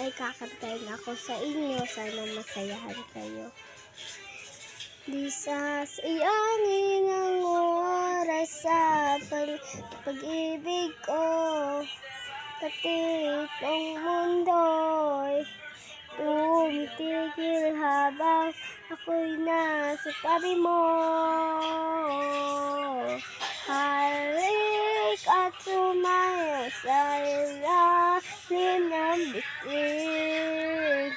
may kakantahin ako sa inyo. Sana masayahan kayo. Di sasayangin ang oras sa pag-ibig ko. Pati itong mundo'y tumitigil habang ako'y nasa tabi mo. Halik at sumayaw sa ilalim ng bituin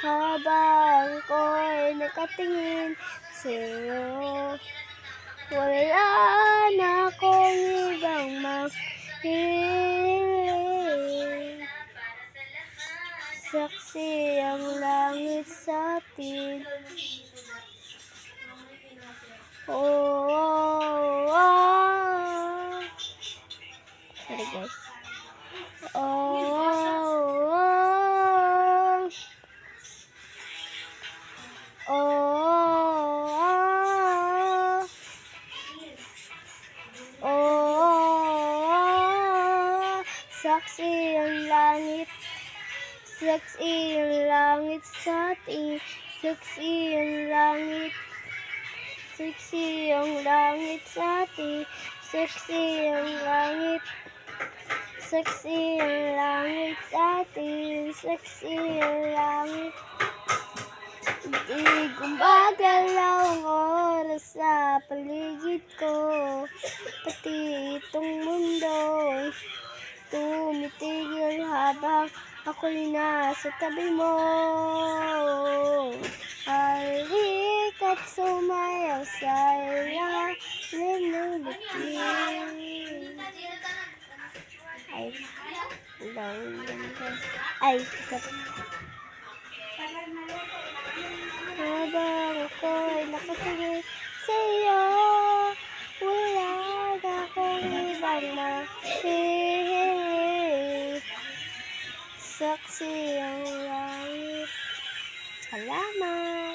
habang ako'y nakatingin sa'yo. Wala na akong ibang mahiling. Saksi ang langit sa atin. Oh, oh, oh. Sorry guys. Oh, oh, oh. Oh, oh, oh. Oh, saksi ang langit. Saksi ang langit sa atin. Saksi ang langit. Saksi ang langit sa atin. Saksi ang langit. Saksi ang langit sa atin. Saksi ang langit. Di gumagalaw ang oras sa paligid ko. Pati itong mundo'y tumitigil habang ako'y nasa tabi mo. Halik at sumayaw sa ilalim ng bituin. Ay, habang ako'y nakatingin sa'yo, wala na akong ibang mahihiling. Saksi ang langit. Salamat!